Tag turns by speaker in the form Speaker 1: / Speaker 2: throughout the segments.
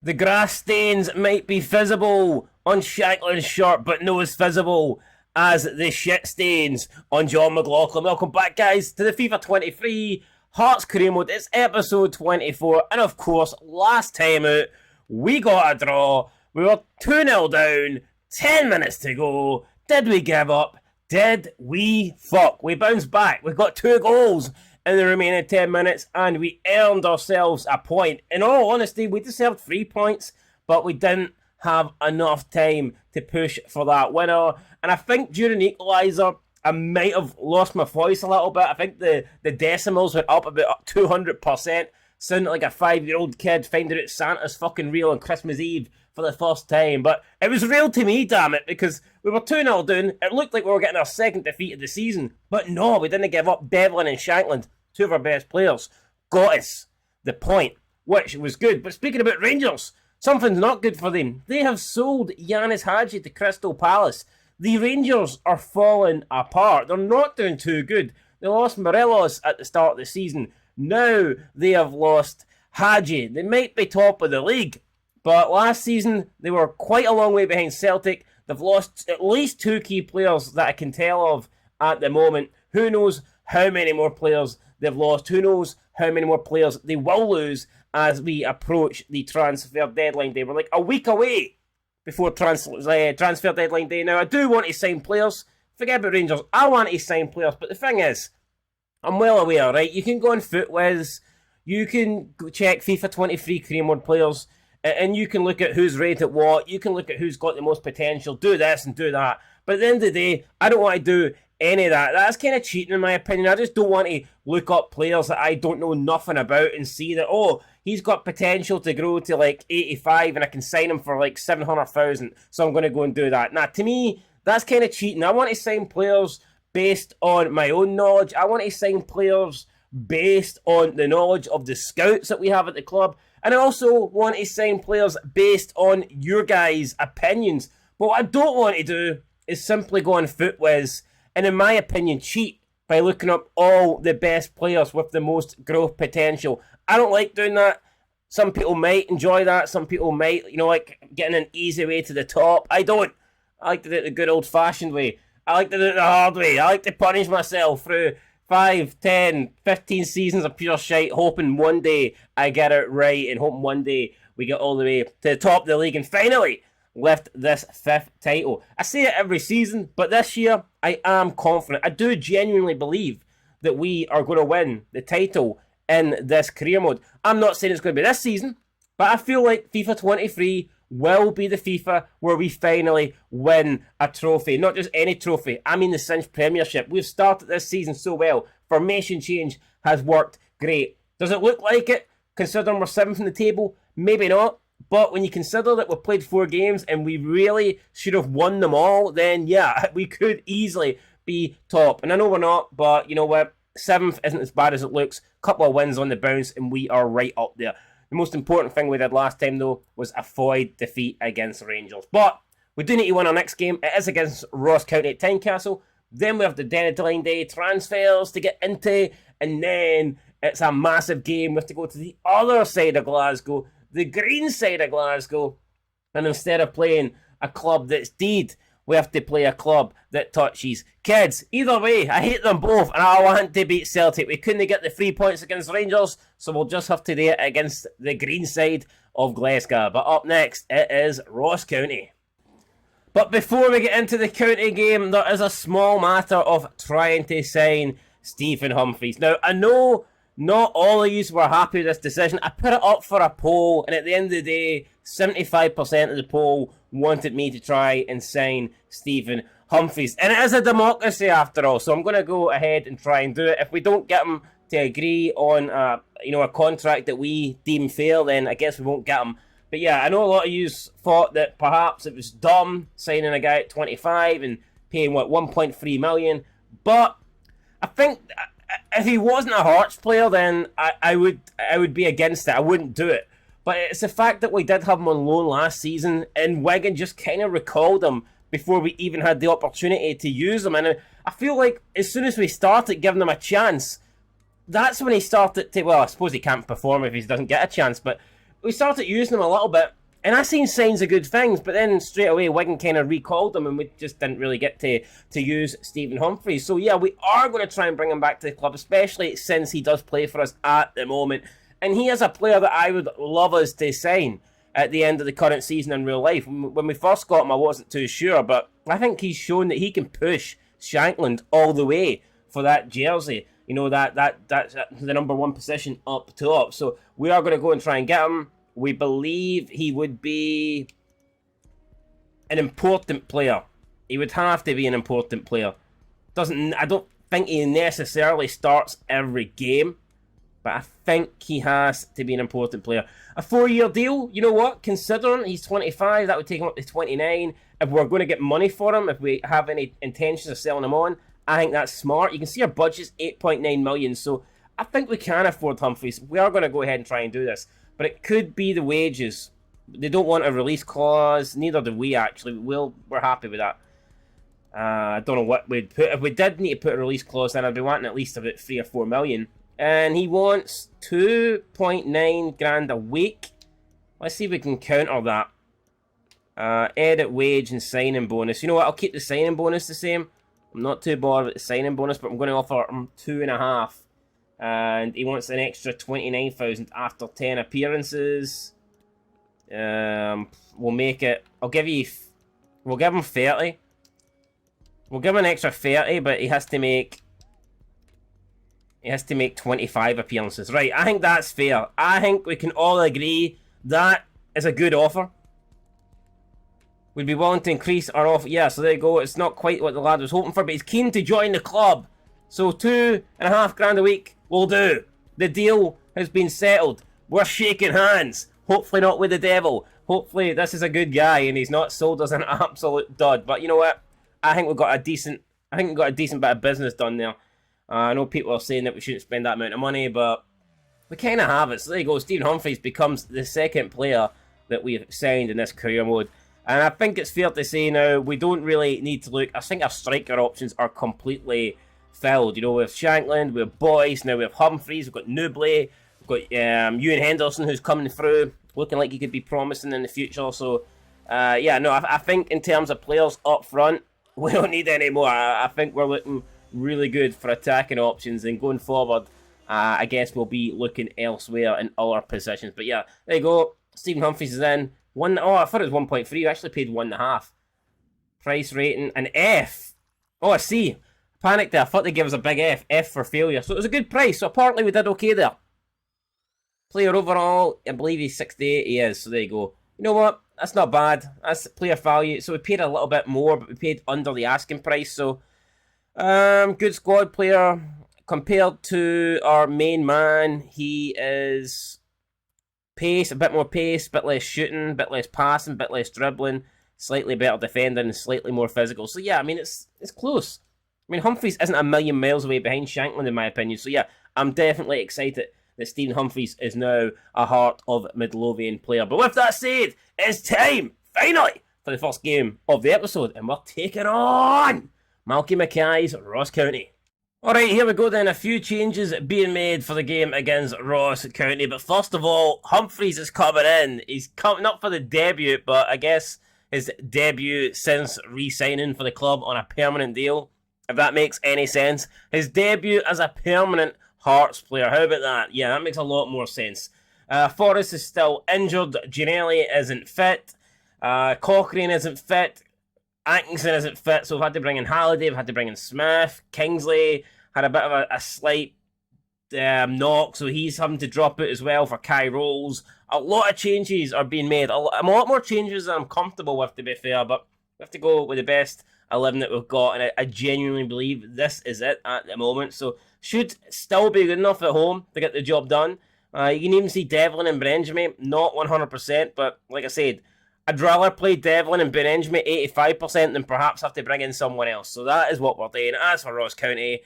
Speaker 1: The grass stains might be visible on Shanklin's shirt, but no as visible as the shit stains on John McLaughlin. Welcome back, guys, to the FIFA 23 Hearts Career Mode. It's episode 24, and of course, last time out, we got a draw. We were 2-0 down, 10 minutes to go. Did we give up? Did we fuck? We bounced back. We got 2 goals in the remaining 10 minutes, and we earned ourselves a point. In all honesty, we deserved 3 points, but we didn't have enough time to push for that winner. And I think during the equaliser, I might have lost my voice a little bit. I think the decimals went up about 200%. Sounded like a 5-year-old kid finding out Santa's fucking real on Christmas Eve for the first time. But it was real to me, damn it, because we were 2-0 down. It looked like we were getting our second defeat of the season. But no, we didn't give up. Devlin and Shanklin, 2 of our best players, got us the point, which was good. But speaking about Rangers, something's not good for them. They have sold Yanis Hadji to Crystal Palace. The Rangers are falling apart. They're not doing too good. They lost Morelos at the start of the season. Now they have lost Hadji. They might be top of the league, but last season they were quite a long way behind Celtic. They've lost at least 2 key players that I can tell of at the moment. Who knows how many more players they've lost? Who knows how many more players they will lose as we approach the transfer deadline day? We're like a week away before transfer deadline day. Now, I do want to sign players. Forget about Rangers. I want to sign players, but the thing is, I'm well aware, right? You can go on FootWiz, you can go check FIFA 23 Career Mode players, and you can look at who's rated what, you can look at who's got the most potential, do this and do that. But at the end of the day, I don't want to do any of that. That's kind of cheating in my opinion. I just don't want to look up players that I don't know nothing about and see that, oh, he's got potential to grow to like 85 and I can sign him for like 700,000, so I'm going to go and do that. Nah, to me, that's kind of cheating. I want to sign players based on my own knowledge. I want to sign players based on the knowledge of the scouts that we have at the club. And I also want to sign players based on your guys' opinions. But what I don't want to do is simply go on FootWiz and, in my opinion, cheat by looking up all the best players with the most growth potential. I don't like doing that. Some people might enjoy that. Some people might, like getting an easy way to the top. I don't. I like to do it the good old-fashioned way. I like to do it the hard way. I like to punish myself through 5, 10, 15 seasons of pure shite, hoping one day I get it right and hoping one day we get all the way to the top of the league and finally lift this 5th title. I say it every season, but this year I am confident. I do genuinely believe that we are going to win the title in this career mode. I'm not saying it's going to be this season, but I feel like FIFA 23 will be the FIFA where we finally win a trophy. Not just any trophy, I mean the Cinch Premiership. We've started this season so well. Formation change has worked great. Does it look like it, considering we're 7th in the table? Maybe not. But when you consider that we've played 4 games and we really should have won them all, then yeah, we could easily be top. And I know we're not, but you know what? 7th isn't as bad as it looks. Couple of wins on the bounce and we are right up there. The most important thing we did last time, though, was avoid defeat against Rangers. But we do need to win our next game. It is against Ross County at Tynecastle. Then we have the deadline day transfers to get into. And then it's a massive game. We have to go to the other side of Glasgow, the green side of Glasgow. And instead of playing a club that's dead, we have to play a club that touches kids. Either way, I hate them both, and I want to beat Celtic. We couldn't get the 3 points against Rangers, so we'll just have to do it against the green side of Glasgow. But up next, it is Ross County. But before we get into the county game, there is a small matter of trying to sign Stephen Humphries. Now, I know not all of you were happy with this decision. I put it up for a poll, and at the end of the day, 75% of the poll wanted me to try and sign Stephen Humphries. And it is a democracy after all, so I'm going to go ahead and try and do it. If we don't get him to agree on a contract that we deem fair, then I guess we won't get him. But yeah, I know a lot of you thought that perhaps it was dumb signing a guy at 25 and paying, 1.3 million. But I think if he wasn't a Hearts player, then I would be against it. I wouldn't do it. But it's the fact that we did have him on loan last season, and Wigan just kind of recalled him before we even had the opportunity to use him. And I feel like as soon as we started giving him a chance, that's when he started to, well, I suppose he can't perform if he doesn't get a chance, but we started using him a little bit, and I seen signs of good things, but then straight away Wigan kind of recalled him, and we just didn't really get to use Stephen Humphries. So yeah, we are going to try and bring him back to the club, especially since he does play for us at the moment. And he is a player that I would love us to sign at the end of the current season in real life. When we first got him, I wasn't too sure, but I think he's shown that he can push Shankland all the way for that jersey. You know, that's the number one position up top. So we are going to go and try and get him. We believe he would be an important player. He would have to be an important player. I don't think he necessarily starts every game, but I think he has to be an important player. A 4-year deal, you know what? Considering he's 25, that would take him up to 29. If we're going to get money for him, if we have any intentions of selling him on, I think that's smart. You can see our budget's 8.9 million, so I think we can afford Humphries. We are going to go ahead and try and do this. But it could be the wages. They don't want a release clause. Neither do we, actually. We're happy with that. I don't know what we'd put. If we did need to put a release clause, then I'd be wanting at least about 3 or 4 million. And he wants 2.9 grand a week. Let's see if we can counter that. Edit wage and signing bonus. You know what? I'll keep the signing bonus the same. I'm not too bothered with the signing bonus, but I'm going to offer him 2.5. And he wants an extra 29,000 after 10 appearances. We'll make it. We'll give him 30. We'll give him an extra 30, but he has to make 25 appearances. Right, I think that's fair. I think we can all agree that is a good offer. We'd be willing to increase our offer. Yeah, so there you go. It's not quite what the lad was hoping for, but he's keen to join the club. So 2.5 grand a week will do. The deal has been settled. We're shaking hands. Hopefully not with the devil. Hopefully this is a good guy and he's not sold us an absolute dud. But you know what? I think we've got a decent bit of business done there. I know people are saying that we shouldn't spend that amount of money, but we kind of have it. So there you go. Stephen Humphries becomes the second player that we've signed in this career mode. And I think it's fair to say now we don't really need to look. I think our striker options are completely filled. You know, we have Shankland, we have Boyce, now we have Humphries, we've got Newbley, we've got Ewan Henderson who's coming through, looking like he could be promising in the future. So, yeah, no, I think in terms of players up front, we don't need any more. I think we're looking really good for attacking options, and going forward, I guess we'll be looking elsewhere in other positions. But yeah, there you go. Stephen Humphries is in. I thought it was 1.3. We actually paid 1.5. Price rating, an F. Oh, I see. Panicked there. I thought they'd give us a big F. F for failure. So it was a good price. So apparently we did okay there. Player overall, I believe he's 68. He is. So there you go. You know what? That's not bad. That's player value. So we paid a little bit more, but we paid under the asking price. So, good squad player. Compared to our main man, he is pace, a bit more pace, a bit less shooting, a bit less passing, a bit less dribbling, slightly better defending, and slightly more physical. So yeah, I mean, it's close. I mean, Humphries isn't a million miles away behind Shankland, in my opinion. So yeah, I'm definitely excited that Stephen Humphries is now a Heart of Midlothian player. But with that said, it's time, finally, for the first game of the episode, and we're taking on Malky Mackay's Ross County. Alright, here we go then. A few changes being made for the game against Ross County. But first of all, Humphries is coming in. He's coming up for the debut, but I guess his debut since re-signing for the club on a permanent deal, if that makes any sense. His debut as a permanent Hearts player. How about that? Yeah, that makes a lot more sense. Forrest is still injured. Ginelli isn't fit. Cochrane isn't fit. Atkinson isn't fit, so we've had to bring in Halliday, we've had to bring in Smith. Kingsley had a bit of a slight knock, so he's having to drop out as well for Kai Rolls. A lot of changes are being made. A lot more changes than I'm comfortable with, to be fair, but we have to go with the best 11 that we've got, and I genuinely believe this is it at the moment. So should still be good enough at home to get the job done. You can even see Devlin and Benjamin, not 100%, but like I said, I'd rather play Devlin and Benjamin 85% than perhaps have to bring in someone else. So that is what we're doing. As for Ross County,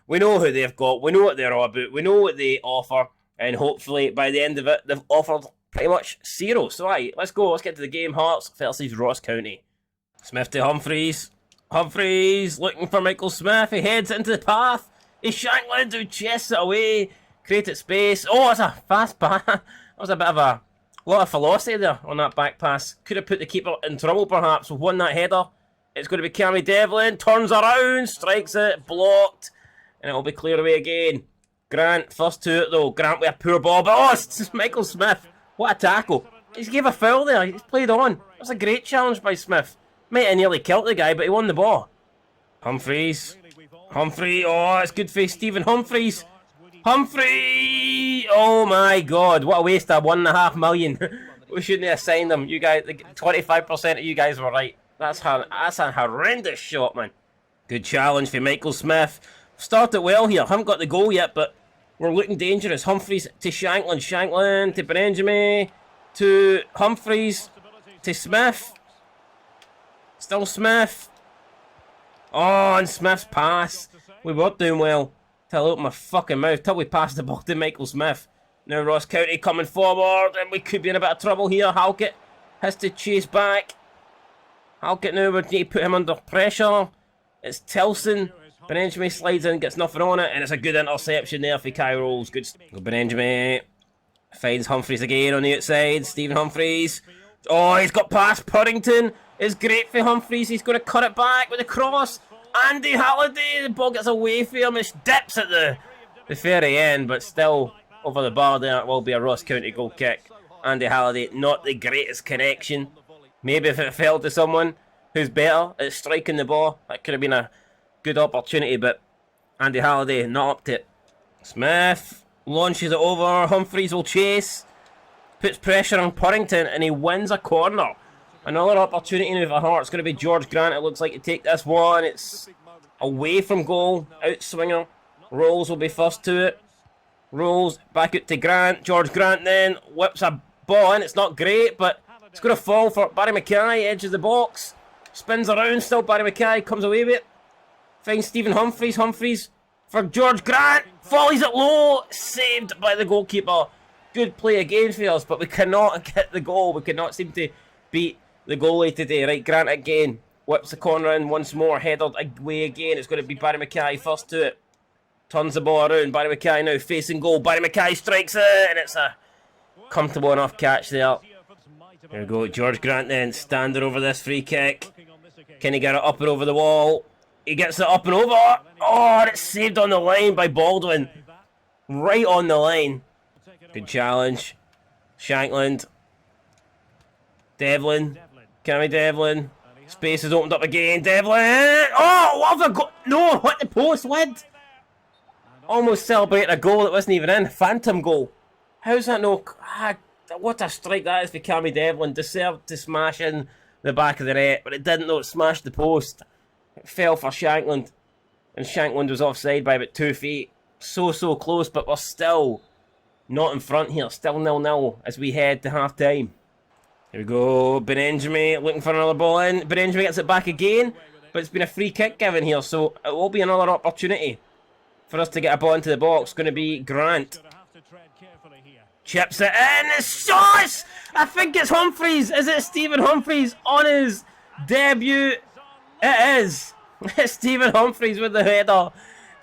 Speaker 1: we know who they've got, we know what they're all about, we know what they offer, and hopefully by the end of it, they've offered pretty much zero. So right, let's go, let's get to the game. Hearts versus Ross County. Smith to Humphries. Humphries looking for Michael Smith. He heads into the path. He's Shankland who chests it away. Created space. Oh, it's a fast pass. That was a bit of a A lot of velocity there on that back pass. Could have put the keeper in trouble perhaps. We've won that header. It's going to be Cammy Devlin. Turns around, strikes it, blocked. And it'll be cleared away again. Grant, first to it though. Grant with a poor ball. But oh, it's Michael Smith. What a tackle. He gave a foul there. He's played on. That's a great challenge by Smith. Might have nearly killed the guy, but he won the ball. Humphries. Humphrey. Oh, it's good for Stephen Humphries. Humphrey! Oh my god, what a waste of $1.5 million. We shouldn't have signed him. You guys, 25% of you guys were right. That's a horrendous shot, man. Good challenge for Michael Smith. Started well here. Haven't got the goal yet, but we're looking dangerous. Humphries to Shanklin. Shanklin to Benjamin. To Humphries. To Smith. Still Smith. Oh, and Smith's pass. We were doing well. Till I open my fucking mouth. Till we pass the ball to Michael Smith. Now Ross County coming forward. And we could be in a bit of trouble here. Halkett has to chase back. Halkett now, we need to put him under pressure. It's Tilson. Benjamin slides in, gets nothing on it. And it's a good interception there for Kai Rolls. Good. Benjamin finds Humphries again on the outside. Stephen Humphries. Oh, he's got past Purrington. It's great for Humphries. He's going to cut it back with a cross. Andy Halliday, the ball gets away from him. It dips at the very end, but still over the bar there. It will be a Ross County goal kick. Andy Halliday, not the greatest connection. Maybe if it fell to someone who's better at striking the ball, that could have been a good opportunity, but Andy Halliday not up to it. Smith launches it over. Humphries will chase. Puts pressure on Purrington, and he wins a corner. Another opportunity now for Hearts. It's going to be George Grant, it looks like, to take this one. It's away from goal. Outswinger. Rolls will be first to it. Rolls back out to Grant. George Grant then whips a ball in. It's not great, but it's going to fall for Barry Mackay. Edge of the box. Spins around still. Barry Mackay comes away with it. Finds Stephen Humphries. Humphries for George Grant. Volleys it low. Saved by the goalkeeper. Good play again for us, but we cannot get the goal. We cannot seem to beat the goalie today. Right, Grant again. Whips the corner in once more. Headed away again. It's going to be Barry Mackay first to it. Turns the ball around. Barry Mackay now facing goal. Barry Mackay strikes it. And it's a comfortable enough catch there. There we go. George Grant then standing over this free kick. Can he get it up and over the wall? He gets it up and over. Oh, and it's saved on the line by Baldwin. Right on the line. Good challenge. Shankland. Devlin. Cammy Devlin. Space is opened up again. Devlin. Oh, what have I got? No, what the post lid? Almost celebrated a goal that wasn't even in. Phantom goal. How's that no? What a strike that is for Cammy Devlin. Deserved to smash in the back of the net, but it didn't though. It smashed the post. It fell for Shankland. And Shankland was offside by about 2 feet. So close, but we're still not in front here. Still 0-0 as we head to half time. Here we go. Benjamin looking for another ball in. Benjamin gets it back again, but it's been a free kick given here, so it will be another opportunity for us to get a ball into the box. It's going to be Grant. Chips it in. It's shots! I think it's Humphries. Is it Stephen Humphries on his debut? It is. It's Stephen Humphries with the header.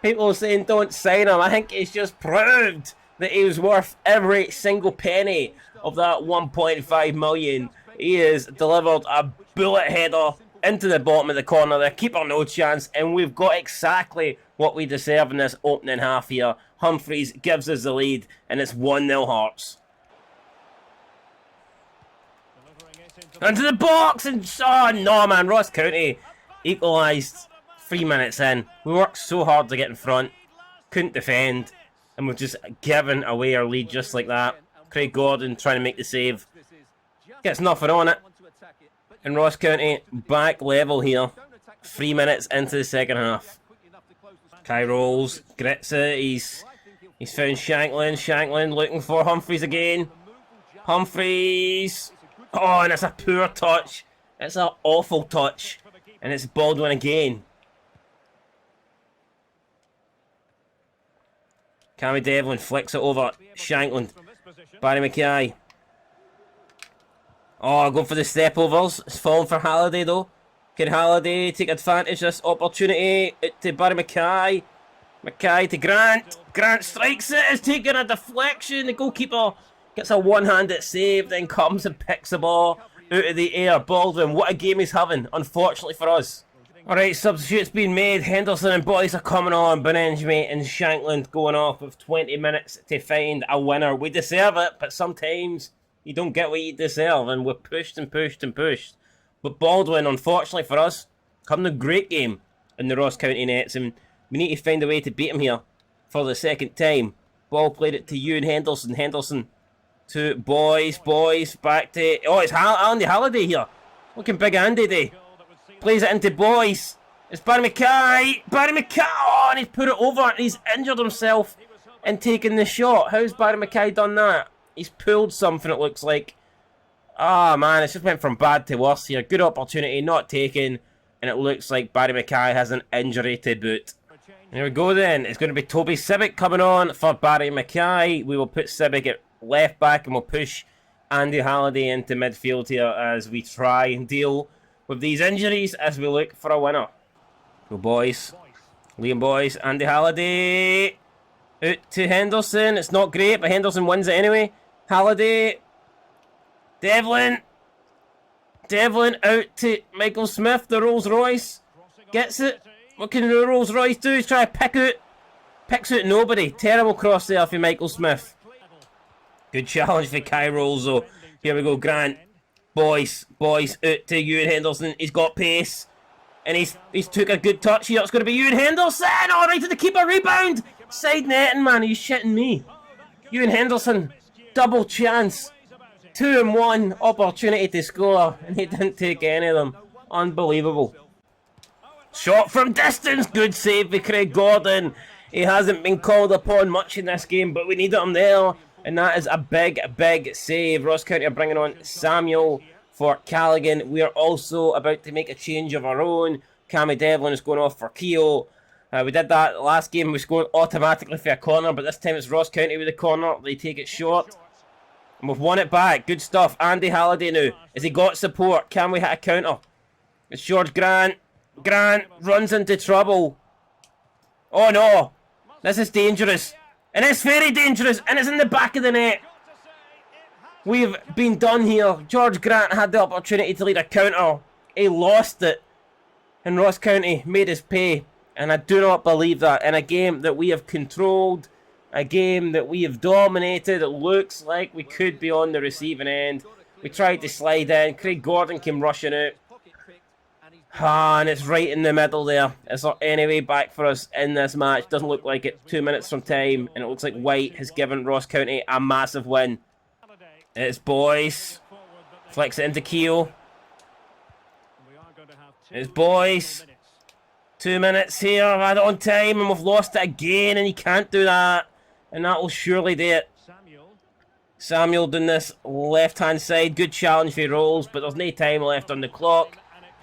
Speaker 1: People saying don't sign him. I think he's just proved that he was worth every single penny of that 1.5 million. He has delivered a bullet header into the bottom of the corner. The keeper no chance, and we've got exactly what we deserve in this opening half here. Humphries gives us the lead, and it's 1-0 Hearts. Into the box, and oh no man, Ross County equalised 3 minutes in. We worked so hard to get in front, couldn't defend, and we've just given away our lead just like that. Craig Gordon trying to make the save. Gets nothing on it. And Ross County back level here. 3 minutes into the second half. Kai Rolls, grits it. He's found Shanklin. Shanklin looking for Humphries again. Humphries. Oh, and it's a poor touch. It's an awful touch. And it's Baldwin again. Cammy Devlin flicks it over. Shankland. Barry Mackay. Oh, going for the step overs. It's falling for Halliday though. Can Halliday take advantage of this opportunity? It to Barry Mackay. Mackay to Grant. Grant strikes it. It's taking a deflection. The goalkeeper Gets a one-handed save, then comes and picks the ball out of the air. Baldwin, what a game he's having, unfortunately for us. Alright, substitutes being made. Henderson and Boyce are coming on. Benenjme and Shankland going off with 20 minutes to find a winner. We deserve it, but sometimes you don't get what you deserve, and we're pushed and pushed and pushed. But Baldwin, unfortunately for us, having a great game in the Ross County nets, and we need to find a way to beat him here for the second time. Ball played it to you and Henderson. Henderson to Boyce. Boyce back to... Oh, it's Andy Halliday here. Looking big Andy Day. Plays it into Boyce. It's Barry Mackay. Barry Mackay. Oh, and he's put it over and he's injured himself in taking the shot. How's Barry Mackay done that? He's pulled something, it looks like. Ah, man, it's just went from bad to worse here. Good opportunity, not taken. And it looks like Barry Mackay has an injury to boot. There we go then. It's going to be Toby Sibic coming on for Barry Mackay. We will put Sibic at left back and we'll push Andy Halliday into midfield here as we try and deal with these injuries as we look for a winner. Go Boyce. Liam Boyce. Andy Halliday. Out to Henderson. It's not great, but Henderson wins it anyway. Halliday. Devlin. Devlin out to Michael Smith, the Rolls Royce. Gets it. What can the Rolls Royce do? He's trying to pick out. Picks out nobody. Terrible cross there for Michael Smith. Good challenge for Kai Rolls though. Here we go, Grant. Boyce out to Ewan Henderson. He's got pace. And he's took a good touch here. It's going to be Ewan Henderson. Oh, right to the keeper. Rebound. Side netting, man. Are you shitting me? Ewan Henderson. Double chance. 2-1 opportunity to score. And he didn't take any of them. Unbelievable. Shot from distance. Good save by Craig Gordon. He hasn't been called upon much in this game, but we needed him there. And that is a big, big save. Ross County are bringing on Samuel for Callaghan. We are also about to make a change of our own. Cammy Devlin is going off for Keogh. We did that last game. We scored automatically for a corner, but this time it's Ross County with the corner. They take it short. And we've won it back. Good stuff. Andy Halliday now. Has he got support? Can we hit a counter? It's George Grant. Grant runs into trouble. Oh no. This is dangerous. And it's very dangerous. And it's in the back of the net. We've been done here. George Grant had the opportunity to lead a counter. He lost it. And Ross County made us pay. And I do not believe that. In a game that we have controlled. A game that we have dominated. It looks like we could be on the receiving end. We tried to slide in. Craig Gordon came rushing out. And it's right in the middle there. Is there any way back for us in this match? Doesn't look like it. 2 minutes from time. And it looks like White has given Ross County a massive win. It's Boyce. Flicks it into Keogh. It's Boyce. 2 minutes here. I've had it on time and we've lost it again. And he can't do that. And that will surely do it. Samuel doing this left-hand side. Good challenge for Rolls. But there's no time left on the clock.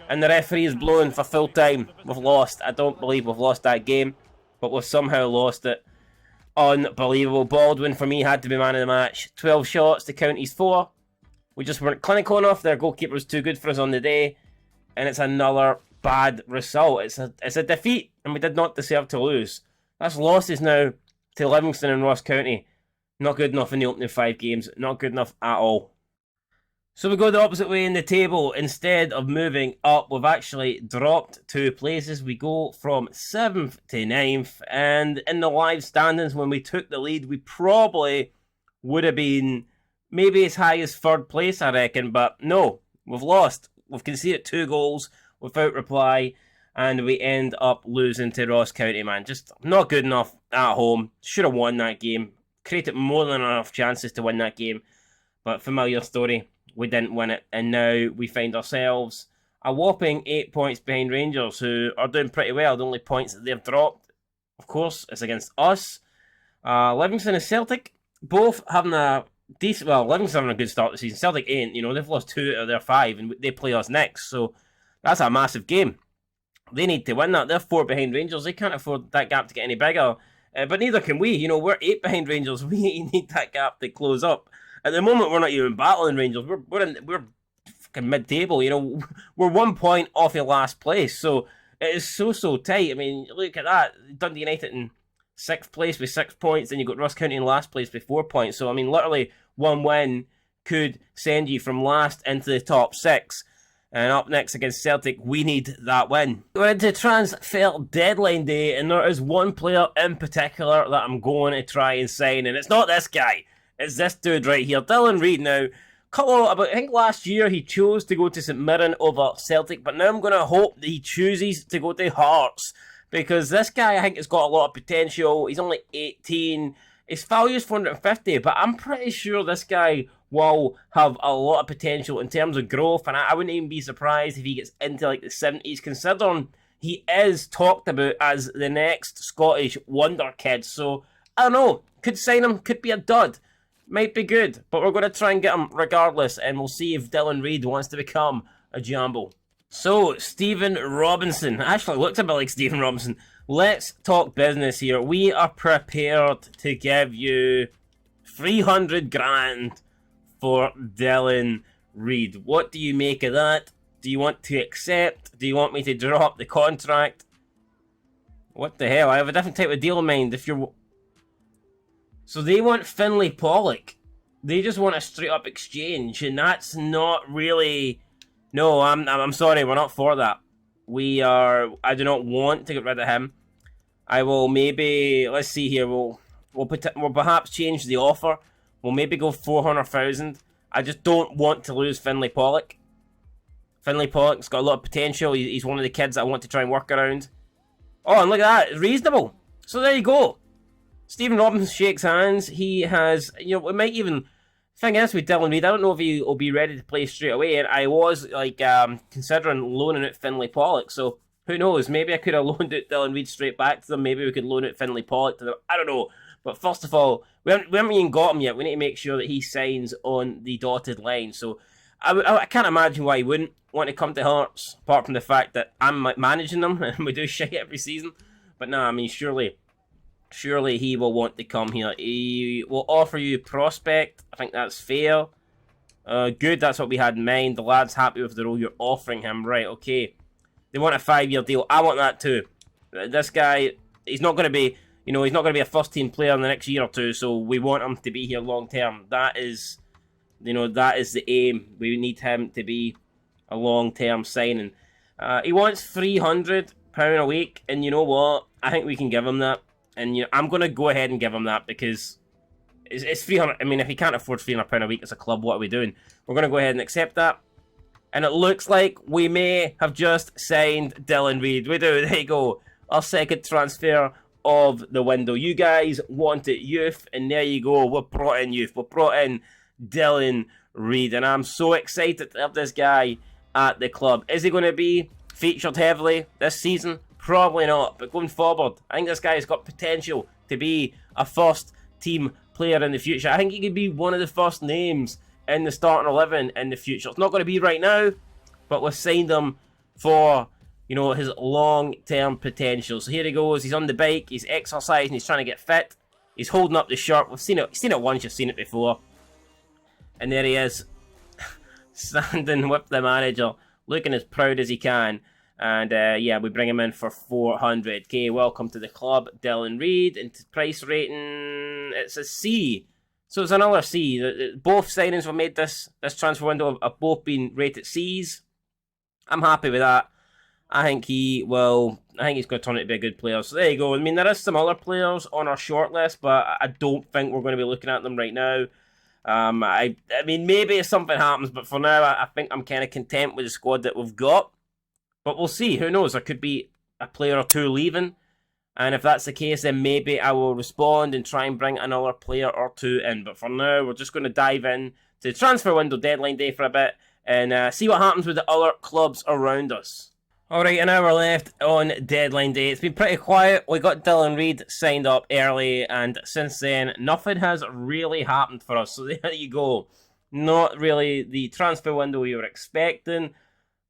Speaker 1: And the referee is blowing for full time. We've lost. I don't believe we've lost that game. But we've somehow lost it. Unbelievable. Baldwin, for me, had to be man of the match. 12 shots to County's 4. We just weren't clinical enough. Their goalkeeper was too good for us on the day. And it's another bad result. It's a defeat. And we did not deserve to lose. That's losses now to Livingston and Ross County. Not good enough in the opening 5 games. Not good enough at all. So we go the opposite way in the table. Instead of moving up, we've actually dropped 2 places. We go from 7th to 9th. And in the live standings, when we took the lead, we probably would have been maybe as high as 3rd place, I reckon. But no, we've lost. We've conceded 2 goals without reply. And we end up losing to Ross County, man. Just not good enough at home. Should have won that game. Created more than enough chances to win that game. But familiar story. We didn't win it, and now we find ourselves a whopping 8 points behind Rangers, who are doing pretty well. The only points that they've dropped, of course, is against us. Livingston and Celtic, both having a decent... Well, Livingston having a good start to the season. Celtic ain't, they've lost 2 out of their 5, and they play us next, so that's a massive game. They need to win that. They're 4 behind Rangers. They can't afford that gap to get any bigger, but neither can we. We're 8 behind Rangers. We need that gap to close up. At the moment, we're not even battling Rangers. We're fucking mid-table. We're 1 point off your last place. So it is so tight. I mean, look at that. Dundee United and 6th place with 6 points, then you've got Ross County in last place with 4 points. So, I mean, literally, one win could send you from last into the top 6. And up next against Celtic, we need that win. We're into transfer deadline day, and there is one player in particular that I'm going to try and sign, and it's not this guy. It's this dude right here, Dylan Reid. Now, I think last year he chose to go to St Mirren over Celtic, but now I'm going to hope that he chooses to go to Hearts, because this guy I think has got a lot of potential. He's only 18. His value is 450, but I'm pretty sure this guy will have a lot of potential in terms of growth, and I wouldn't even be surprised if he gets into like the 70s, considering he is talked about as the next Scottish wonder kid. So, I don't know, could sign him, could be a dud, might be good, but we're going to try and get him regardless, and we'll see if Dylan Reid wants to become a Jambo. So, Stephen Robinson, actually looks a bit like Stephen Robinson. Let's talk business here. We are prepared to give you 300 grand for Dylan Reid. What do you make of that? Do you want to accept? Do you want me to drop the contract? What the hell? I have a different type of deal in mind. If you're... So they want Finlay Pollock. They just want a straight up exchange, and that's not really... No, I'm sorry, we're not for that. I do not want to get rid of him. I will maybe... Let's see here. We'll perhaps change the offer. We'll maybe go 400,000. I just don't want to lose Finlay Pollock. Finlay Pollock's got a lot of potential. He's one of the kids that I want to try and work around. Oh, and look at that. It's reasonable. So there you go. Stephen Robinson shakes hands. He has, we might even... Thing is with Dylan Reid, I don't know if he will be ready to play straight away. And I was, considering loaning out Finlay Pollock. So, who knows? Maybe I could have loaned out Dylan Reid straight back to them. Maybe we could loan out Finlay Pollock to them. I don't know. But first of all, we haven't even got him yet. We need to make sure that he signs on the dotted line. So I can't imagine why he wouldn't want to come to Hearts, apart from the fact that I'm managing them and we do shit every season. But no, I mean, surely he will want to come here. He will offer you prospect. I think that's fair. Good, that's what we had in mind. The lad's happy with the role you're offering him. Right, okay. They want a 5-year deal. I want that too. This guy, he's not going to be... he's not going to be a first-team player in the next year or two, so we want him to be here long-term. That is, that is the aim. We need him to be a long-term signing. He wants £300 a week, and you know what? I think we can give him that. And I'm going to go ahead and give him that because it's 300. I mean, if he can't afford £300 a week as a club, what are we doing? We're going to go ahead and accept that. And it looks like we may have just signed Dylan Reid. We do. There you go. Our second transfer of the window. You guys wanted youth, and there you go. We've brought in youth. We've brought in Dylan Reid, and I'm so excited to have this guy at the club. Is he going to be featured heavily this season? Probably not, but going forward, I think this guy has got potential to be a first-team player in the future. I think he could be one of the first names in the starting 11 in the future. It's not going to be right now, but we've signed him for... his long-term potential. So here he goes. He's on the bike. He's exercising. He's trying to get fit. He's holding up the shirt. We've seen it. You've seen it once. You've seen it before. And there he is, standing with the manager, looking as proud as he can. And we bring him in for 400k. Welcome to the club, Dylan Reid. And price rating, it's a C. So it's another C. Both signings were made this transfer window have both been rated C's. I'm happy with that. I think he's going to turn out to be a good player. So there you go. I mean, there is some other players on our shortlist, but I don't think we're going to be looking at them right now. I mean, maybe if something happens, but for now, I think I'm kind of content with the squad that we've got. But we'll see. Who knows? There could be a player or two leaving. And if that's the case, then maybe I will respond and try and bring another player or two in. But for now, we're just going to dive in to the transfer window deadline day for a bit and see what happens with the other clubs around us. Alright, an hour left on deadline day. It's been pretty quiet. We got Dylan Reid signed up early, and since then, nothing has really happened for us. So there you go. Not really the transfer window we were expecting.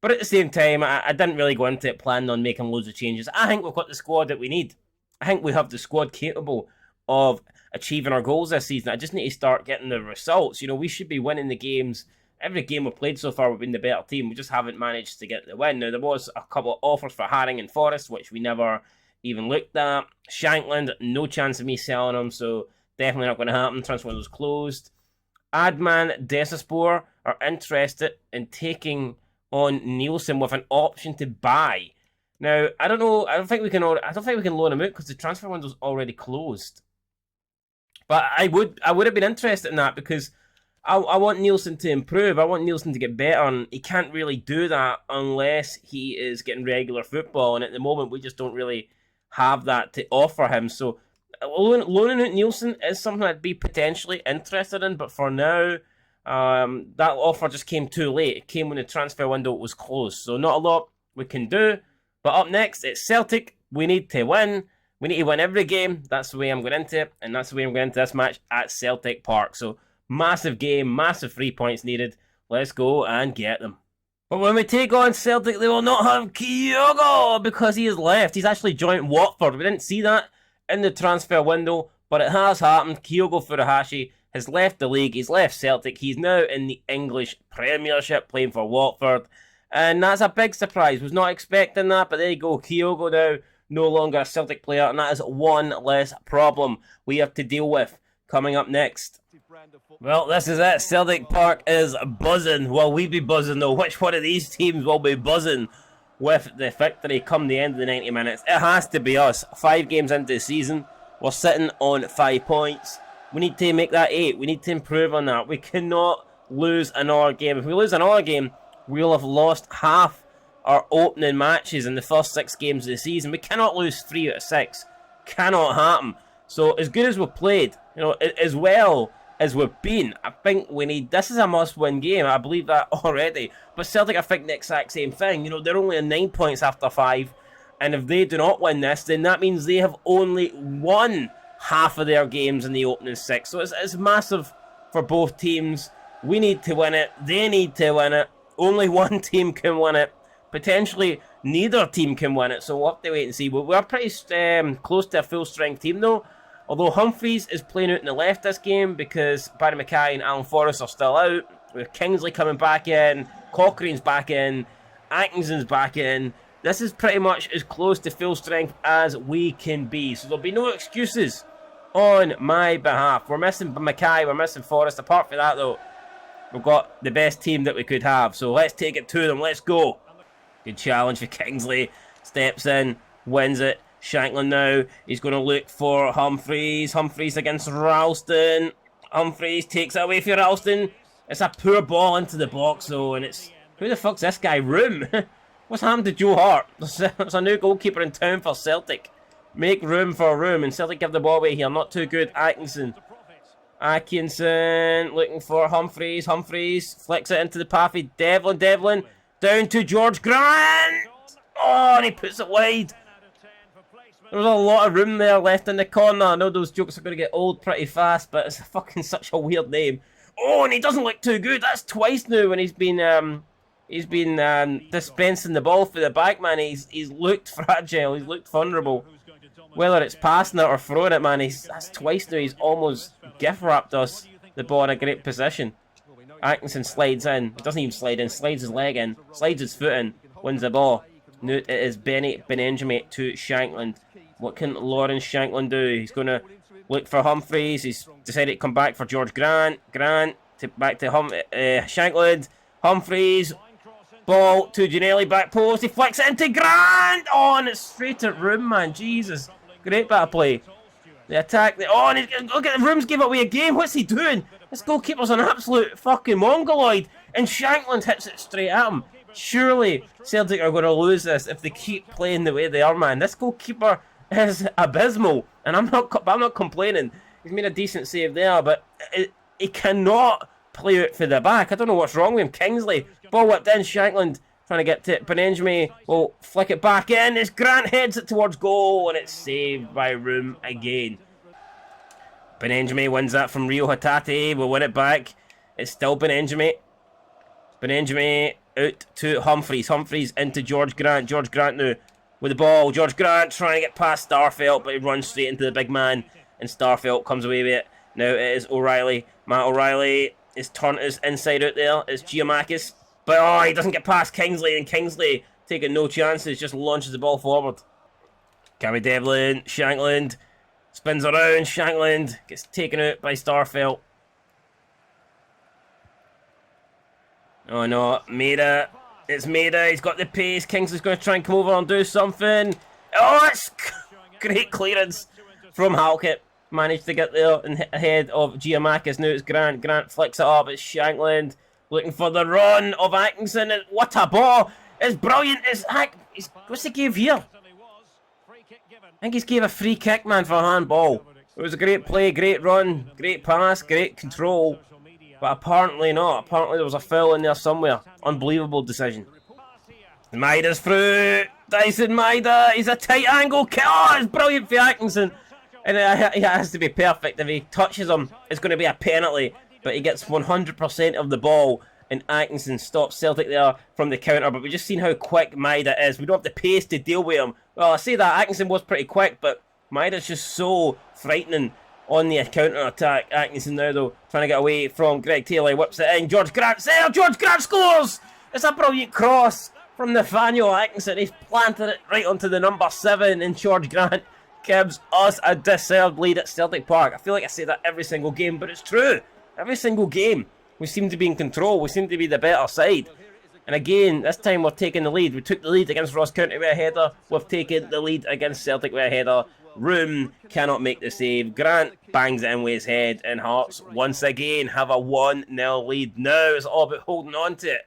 Speaker 1: But at the same time, I didn't really go into it planning on making loads of changes. I think we've got the squad that we need. I think we have the squad capable of achieving our goals this season. I just need to start getting the results. We should be winning the games. Every game we've played so far, we've been the better team. We just haven't managed to get the win. Now, there was a couple of offers for Haring and Forest, which we never even looked at. Shankland, no chance of me selling him, so definitely not going to happen. Transfer window's closed. Adman Desaspor are interested in taking on Nielsen with an option to buy. Now, I don't know. I don't think we can loan him out because the transfer window's already closed. But I would have been interested in that because I want Nielsen to improve. I want Nielsen to get better, and he can't really do that unless he is getting regular football. And at the moment, we just don't really have that to offer him. So loaning out Nielsen is something I'd be potentially interested in. But for now, that offer just came too late. It came when the transfer window was closed. So not a lot we can do. But up next, it's Celtic. We need to win. We need to win every game. That's the way I'm going into it. And that's the way I'm going into this match at Celtic Park. So massive game, massive 3 points needed. Let's go and get them. But when we take on Celtic, they will not have Kyogo because he has left. He's actually joined Watford. We didn't see that in the transfer window, but it has happened. Kyogo Furuhashi has left the league. He's left Celtic. He's now in the English Premiership playing for Watford. And that's a big surprise. Was not expecting that, but there you go. Kyogo now no longer a Celtic player, and that is one less problem we have to deal with. Coming up next. Well, this is it. Celtic Park is buzzing. Will we be buzzing though? Which one of these teams will be buzzing with the victory come the end of the 90 minutes? It has to be us. 5 games into the season. We're sitting on 5 points. We need to make that 8. We need to improve on that. We cannot lose another game. If we lose another game, we'll have lost half our opening matches in the first 6 games of the season. We cannot lose 3 out of 6. Cannot happen. So as good as we've played, as well as we've been, I think we need... This is a must-win game. I believe that already. But Celtic, I think the exact same thing. They're only on 9 points after 5. And if they do not win this, then that means they have only won half of their games in the opening 6. So it's massive for both teams. We need to win it. They need to win it. Only one team can win it. Potentially, neither team can win it. So we'll have to wait and see. But we're pretty close to a full-strength team, though. Although Humphries is playing out in the left this game because Barry Mackay and Alan Forrest are still out. With Kingsley coming back in. Cochrane's back in. Atkinson's back in. This is pretty much as close to full strength as we can be. So there'll be no excuses on my behalf. We're missing Mackay. We're missing Forrest. Apart from that, though, we've got the best team that we could have. So let's take it to them. Let's go. Good challenge for Kingsley. Steps in. Wins it. Shankland now. He's going to look for Humphries. Humphries against Ralston. Humphries takes it away for Ralston. It's a poor ball into the box, though. And it's... Who the fuck's this guy? Room? What's happened to Joe Hart? There's a new goalkeeper in town for Celtic. Make room for Room. And Celtic give the ball away here. Not too good. Atkinson. Looking for Humphries. Humphries flicks it into the path of Devlin. Devlin down to George Grant. Oh, and he puts it wide. There was a lot of room there left in the corner. I know those jokes are going to get old pretty fast, but it's fucking such a weird name. Oh, and he doesn't look too good. That's twice now when he's been dispensing the ball for the back, man. He's looked fragile. He's looked vulnerable. Whether it's passing it or throwing it, man, that's twice now. He's almost gift-wrapped us the ball in a great position. Atkinson slides in. He doesn't even slide in. Slides his leg in. Slides his foot in. Wins the ball. Now it is Benny Benenjami to Shankland. What can Lawrence Shankland do? He's going to look for Humphries. He's decided to come back for George Grant. Grant back to Shankland. Humphries. Ball to Giannelli. Back post. He flicks it into Grant. Oh, and it's straight at Room, man. Jesus. Great bit of play. The attack. And look at the Room's gave away a game. What's he doing? This goalkeeper's an absolute fucking mongoloid. And Shankland hits it straight at him. Surely Celtic are going to lose this if they keep playing the way they are, man. This goalkeeper is abysmal, and I'm not complaining. He's made a decent save there, but he cannot play out for the back. I don't know what's wrong with him. Kingsley, ball whipped in. Shankland trying to get to it. Benenjami will flick it back in. As Grant heads it towards goal, and it's saved by Room again. Benenjami wins that from Rio Hatate. We'll win it back. It's still Benenjami. Benenjami out to Humphries. Humphries into George Grant. George Grant now with the ball. George Grant trying to get past Starfelt, but he runs straight into the big man, and Starfelt comes away with it. Now it is O'Reilly. Matt O'Reilly is turned his inside out there. It's Giamakis. But he doesn't get past Kingsley, and Kingsley taking no chances, just launches the ball forward. Cammy Devlin, Shankland, spins around, Shankland gets taken out by Starfelt. Oh no, Maida, it's Maida, he's got the pace, Kingsley's going to try and come over and do something. Oh, it's great clearance from Halkett. Managed to get there and ahead of Giamakis. Now it's Grant. Grant flicks it up. It's Shankland looking for the run of Atkinson. What a ball! It's brilliant. What's he give here? I think he's gave a free kick, man, for a handball. It was a great play, great run, great pass, great control. But apparently not. Apparently there was a foul in there somewhere. Unbelievable decision. Maida's through. Dyson Maida. He's a tight angle kick. Oh, it's brilliant for Atkinson. And it has to be perfect. If he touches him, it's going to be a penalty. But he gets 100% of the ball. And Atkinson stops Celtic there from the counter. But we've just seen how quick Maida is. We don't have the pace to deal with him. Well, I say that. Atkinson was pretty quick. But Maida's just so frightening on the counter-attack. Atkinson now, though, trying to get away from Greg Taylor. He whips it in. George Grant's there. George Grant scores! It's a brilliant cross from Nathaniel Atkinson. He's planted it right onto the number 7. And George Grant gives us a deserved lead at Celtic Park. I feel like I say that every single game, but it's true. Every single game, we seem to be in control. We seem to be the better side. And again, this time we're taking the lead. We took the lead against Ross County with a header. We've taken the lead against Celtic with a header. Room cannot make the save. Grant bangs it in with his head. And Hearts, once again, have a 1-0 lead. Now it's all about holding on to it.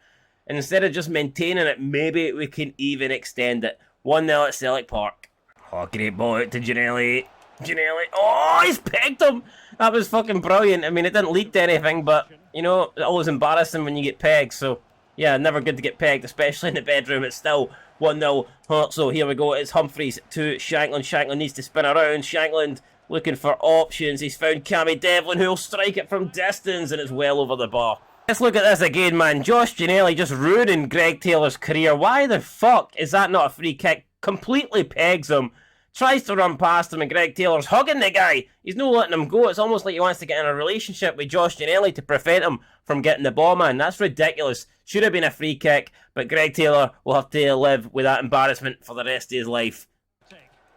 Speaker 1: And instead of just maintaining it, maybe we can even extend it. 1-0 at Celtic Park. Oh, great ball out to Giannelli. Giannelli. Oh, he's pegged him. That was fucking brilliant. I mean, it didn't lead to anything, but, you know, it's always embarrassing when you get pegged. So, yeah, never good to get pegged, especially in the bedroom. It's still 1-0 Hearts. So, here we go. It's Humphries to Shankland. Shankland needs to spin around. Shankland looking for options. He's found Cammy Devlin, who'll strike it from distance, and it's well over the bar. Let's look at this again, man. Josh Giannelli just ruining Greg Taylor's career. Why the fuck is that not a free kick? Completely pegs him, tries to run past him, and Greg Taylor's hugging the guy. He's not letting him go. It's almost like he wants to get in a relationship with Josh Giannelli to prevent him from getting the ball, man. That's ridiculous. Should have been a free kick, but Greg Taylor will have to live with that embarrassment for the rest of his life.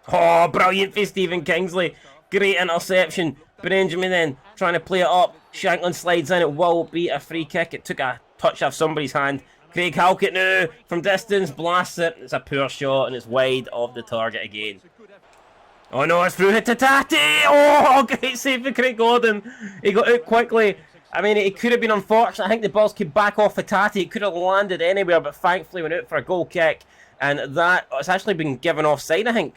Speaker 1: Oh, brilliant for Stephen Kingsley. Great interception. Benjamin then trying to play it up. Shankland slides in. It will be a free kick. It took a touch off somebody's hand. Craig Halkett now, from distance, blasts it. It's a poor shot, and it's wide of the target again. Oh no, it's through to Tati! Oh, great save for Craig Gordon. He got out quickly. I mean, it could have been unfortunate. I think the balls came back off of Tati. It could have landed anywhere, but thankfully went out for a goal kick. And that, it's actually been given offside, I think.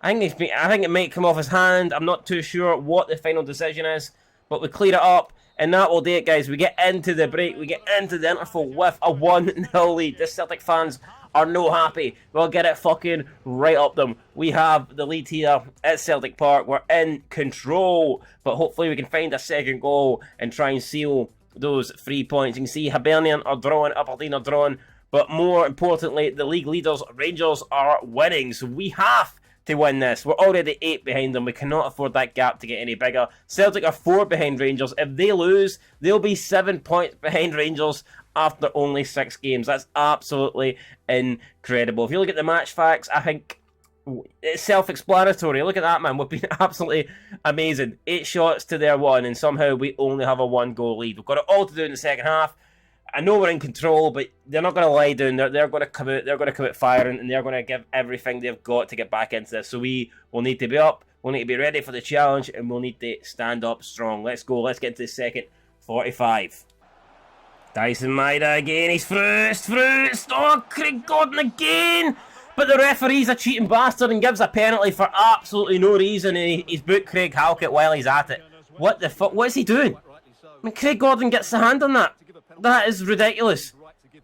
Speaker 1: I think it might come off his hand. I'm not too sure what the final decision is, but we clear it up. And that will do it, guys. We get into the break. We get into the interval with a 1-0 lead. The Celtic fans are no happy. We'll get it fucking right up them. We have the lead here at Celtic Park. We're in control. But hopefully we can find a second goal and try and seal those 3 points. You can see Hibernian are drawing, Aberdeen are drawing. But more importantly, the league leaders, Rangers, are winning. So we have to win this. We're already 8 behind them. We cannot afford that gap to get any bigger. Celtic are 4 behind Rangers. If they lose, they'll be 7 points behind Rangers after only 6 games. That's absolutely incredible. If you look at the match facts, I think it's self-explanatory. Look at that, man. We've been absolutely amazing. 8 shots to their 1, and somehow we only have a 1-goal lead. We've got it all to do in the second half. I know we're in control, but they're not going to lie down. They're going to come out. They're going to come out firing, and they're going to give everything they've got to get back into this. So we will need to be up. We'll need to be ready for the challenge, and we'll need to stand up strong. Let's go. Let's get into the second 45. Dyson Maida again. He's through. It's through. Oh, Craig Gordon again. But the referee's a cheating bastard and gives a penalty for absolutely no reason. And he's booked Craig Halkett while he's at it. What the fuck? What is he doing? I mean, Craig Gordon gets the hand on that. That is ridiculous.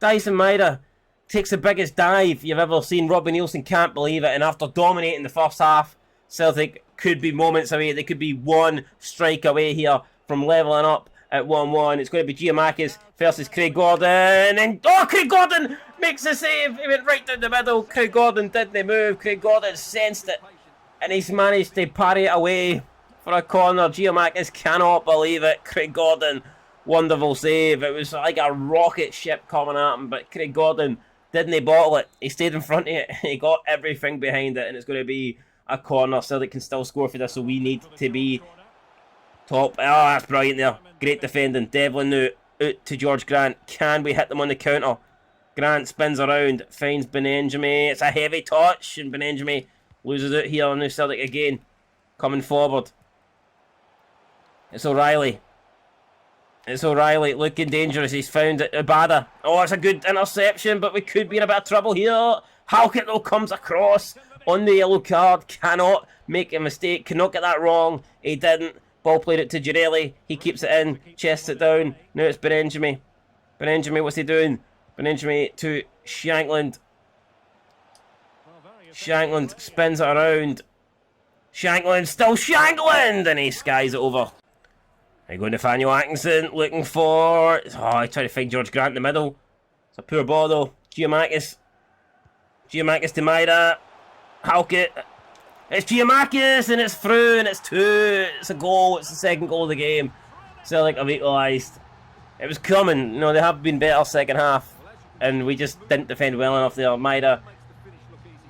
Speaker 1: Dyson Maida takes the biggest dive you've ever seen. Robbie Nielsen can't believe it. And after dominating the first half, Celtic could be moments away. They could be 1 strike away here from levelling up at 1-1. It's going to be Giamakis versus Craig Gordon. And oh, Craig Gordon makes the save. He went right down the middle. Craig Gordon didn't move. Craig Gordon sensed it. And he's managed to parry it away for a corner. Giamakis cannot believe it. Craig Gordon, wonderful save. It was like a rocket ship coming at him, but Craig Gordon didn't bottle it. He stayed in front of it. He got everything behind it, and it's going to be a corner. Celtic can still score for this, so we need to be top. Oh, that's brilliant there. Great defending. Devlin now out to George Grant. Can we hit them on the counter? Grant spins around, finds Benenjami. It's a heavy touch, and Benenjami loses it here on New Celtic again. Coming forward. It's O'Reilly. It's O'Reilly looking dangerous. He's found it. Abada. Oh, it's a good interception, but we could be in a bit of trouble here. Halkett though comes across on the yellow card. Cannot make a mistake. Cannot get that wrong. He didn't. Ball played it to Girelli. He keeps it in. Chests it down. Now it's Benenjami. Benenjami, what's he doing? Benenjami to Shankland. Shankland spins it around. Shankland, still Shankland! And he skies it over. There you go, Nathaniel Atkinson looking for... Oh, he's trying to find George Grant in the middle. It's a poor ball though. Giamakis. Giamakis to Maida. Halkett. It's Giamakis and it's through and it's 2. It's a goal. It's the second goal of the game. Celtic have equalised. It was coming. You know, they have been better second half. And we just didn't defend well enough there. Maida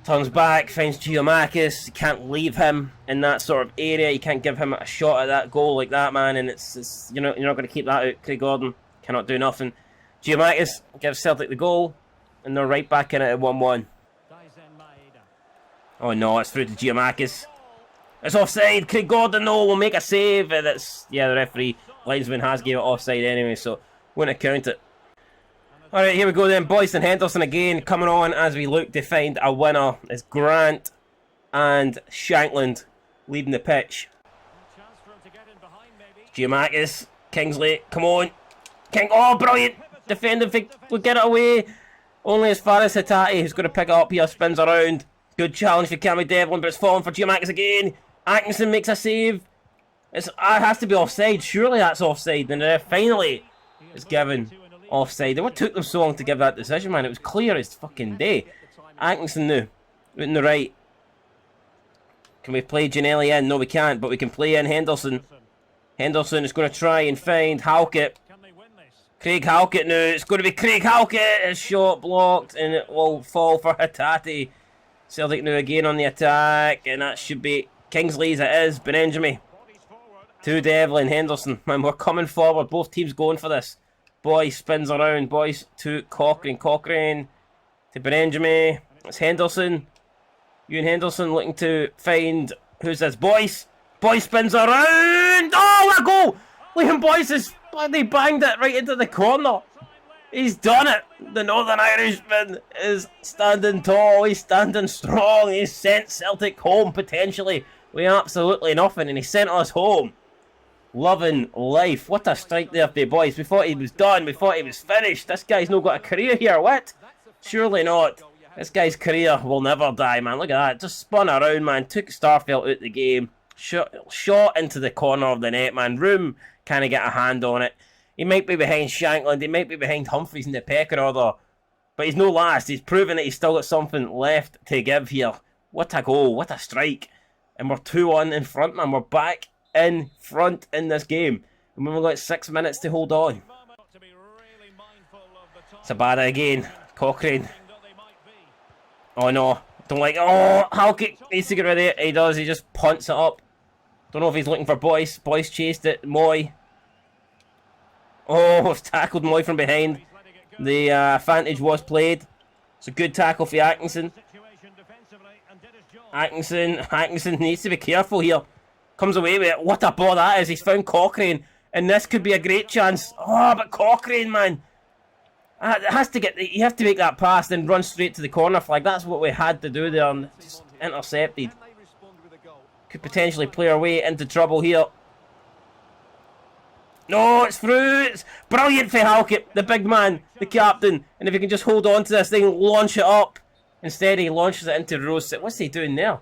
Speaker 1: turns back, finds Giamakis. You can't leave him in that sort of area. You can't give him a shot at that goal like that, man. And it's you're not going to keep that out. Craig Gordon cannot do nothing. Giamakis gives Celtic the goal, and they're right back in it at 1-1. Oh no, it's through to Giamakis. It's offside. Craig Gordon though will make a save, and it's the referee linesman has gave it offside anyway, so won't account it. Alright, here we go then. Boyce and Henderson again coming on as we look to find a winner. It's Grant and Shankland leading the pitch. Giamakis, Kingsley, come on. Oh, brilliant. Defending, we'll get it away. Only as far as Hatate, who's going to pick it up here, spins around. Good challenge for Cammy Devlin, but it's falling for Giamakis again. Atkinson makes a save. It has to be offside. Surely that's offside. And finally, it's given offside. What took them so long to give that decision, man? It was clear as fucking day. Atkinson now, out in the right. Can we play Gianelli in? No, we can't, but we can play in Henderson. Henderson is going to try and find Halkett. Craig Halkett now. It's going to be Craig Halkett. His shot blocked, and it will fall for Hatate. Celtic now again on the attack, and that should be Kingsley's. It is Benenjami to Devlin. Henderson, man, we're coming forward. Both teams going for this. Boyce spins around. Boyce to Cochrane. Cochrane to Benenjami. It's Henderson. Ewan Henderson looking to find... Who's this? Boyce. Boyce spins around. Oh, what a goal! Liam Boyce has bloody banged it right into the corner. He's done it. The Northern Irishman is standing tall. He's standing strong. He's sent Celtic home potentially with absolutely nothing, and he sent us home. Loving life. What a strike there for Boyce. We thought he was done. We thought he was finished. This guy's not got a career here. What? Surely not. This guy's career will never die, man. Look at that. Just spun around, man. Took Starfelt out the game. Shot into the corner of the net, man. Room kind of get a hand on it. He might be behind Shankland. He might be behind Humphries in the pecking order. But he's no last. He's proven that he's still got something left to give here. What a goal. What a strike. And we're 2-1 in front, man. We're back in front in this game. And we've got 6 minutes to hold on. Sabada again. Cochrane. Oh no. Don't like it. Oh, Halkett needs to get rid of it. He does. He just punts it up. Don't know if he's looking for Boyce. Boyce chased it. Moy. Oh, tackled Moy from behind. The advantage was played. It's a good tackle for Atkinson. Atkinson needs to be careful here. Comes away with it. What a ball that is. He's found Cochrane. And this could be a great chance. Oh, but Cochrane, man. It has to get. You have to make that pass, then run straight to the corner flag. That's what we had to do there. And just intercepted. Could potentially play our way into trouble here. No, it's through. It's brilliant for Halkett, the big man, the captain. And if he can just hold on to this thing, launch it up. Instead, he launches it into Rose. What's he doing there?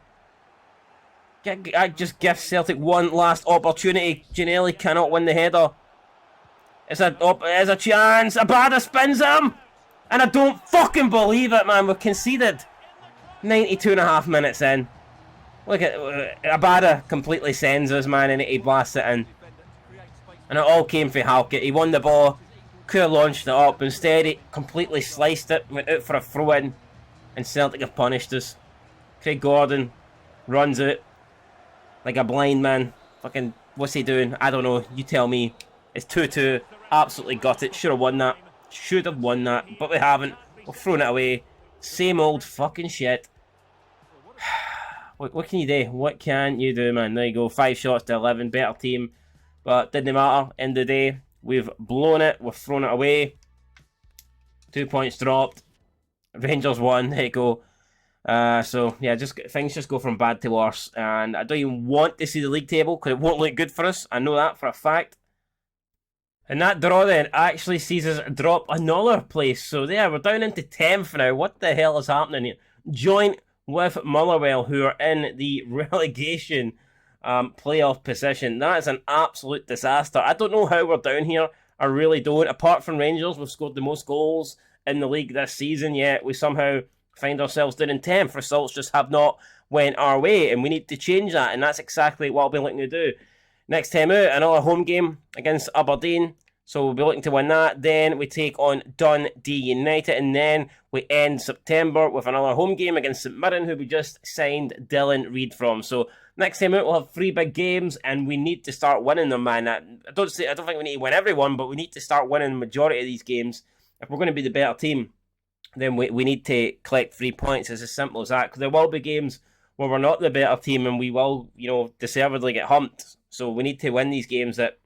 Speaker 1: I just give Celtic one last opportunity. Gianelli cannot win the header. It's a chance. Abada spins him. And I don't fucking believe it, man. We've conceded 92.5 minutes in. Look at Abada completely sends us, man, and he blasts it in. And it all came for Halkett. He won the ball. Could have launched it up. Instead, he completely sliced it. Went out for a throw-in. And Celtic have punished us. Craig Gordon runs it like a blind man. Fucking, what's he doing? I don't know. You tell me. It's 2-2. Absolutely got it. Should have won that. Should have won that. But we haven't. We've thrown it away. Same old fucking shit. What can you do? What can you do, man? There you go. 5 shots to 11. Better team. But didn't matter. End of the day. We've blown it. We've thrown it away. 2 points dropped. Rangers won. There you go. So yeah, things just go from bad to worse, and I don't even want to see the league table because it won't look good for us. I know that for a fact. And that draw then actually sees us drop another place. So yeah, we're down into 10th now. What the hell is happening here? Joint with Motherwell, who are in the relegation playoff position. That is an absolute disaster. I don't know how we're down here. I really don't. Apart from Rangers, we've scored the most goals in the league this season, yet we somehow find ourselves down in 10th. Results just have not went our way, and we need to change that, and that's exactly what I'll be looking to do. Next time out, another home game against Aberdeen, so we'll be looking to win that. Then we take on Dundee United, and then we end September with another home game against St Mirren, who we just signed Dylan Reid from. So next time out, we'll have 3 big games, and we need to start winning them, man. I don't think we need to win everyone, but we need to start winning the majority of these games. If we're going to be the better team, then we need to collect 3 points. It's as simple as that. Because there will be games where we're not the better team and we will, deservedly get humped. So we need to win these games that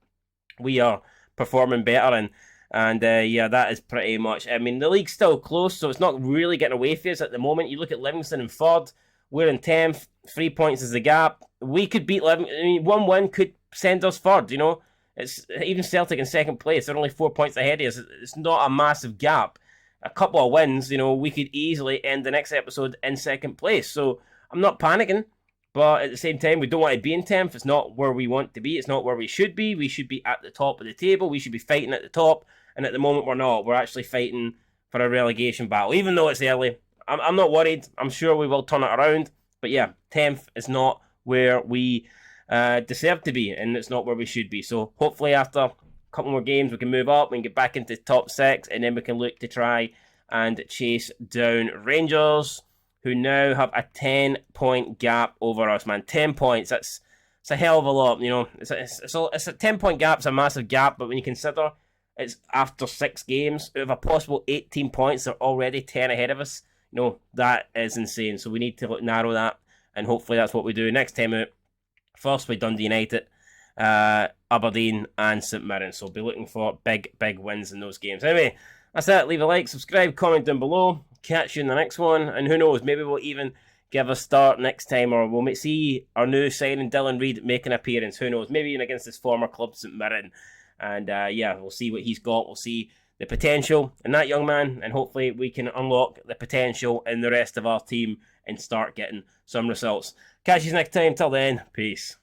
Speaker 1: we are performing better in. And yeah, that is pretty much. I mean, the league's still close, so it's not really getting away from us at the moment. You look at Livingston in 3rd. We're in 10th. 3 points is the gap. We could beat Livingston. I mean, 1 win could send us 3rd, It's even Celtic in 2nd place. They're only 4 points ahead of us. It's not a massive gap. A couple of wins, we could easily end the next episode in 2nd place. So I'm not panicking, but at the same time, we don't want to be in 10th. It's not where we want to be. It's not where we should be. We should be at the top of the table. We should be fighting at the top. And at the moment, we're not. We're actually fighting for a relegation battle, even though it's early. I'm not worried. I'm sure we will turn it around. But yeah, 10th is not where we deserve to be, and it's not where we should be. So hopefully after a couple more games we can move up and get back into top 6, and then we can look to try and chase down Rangers, who now have a 10-point gap over us, man. 10 points, it's a hell of a lot, It's a 10-point gap, it's a massive gap, but when you consider it's after 6 games, out of a possible 18 points, they're already 10 ahead of us. That is insane. So we need to narrow that, and hopefully that's what we do next time out. First, we Dundee United, Aberdeen, and St Mirren. So be looking for big wins in those games. Anyway, that's it. Leave a like, subscribe, comment down below. Catch you in the next one. And who knows, maybe we'll even give a start next time, or we'll see our new signing, Dylan Reid, make an appearance. Who knows? Maybe even against his former club, St Mirren. And yeah, we'll see what he's got. We'll see the potential in that young man, and hopefully we can unlock the potential in the rest of our team and start getting some results. Catch you next time. Till then, peace.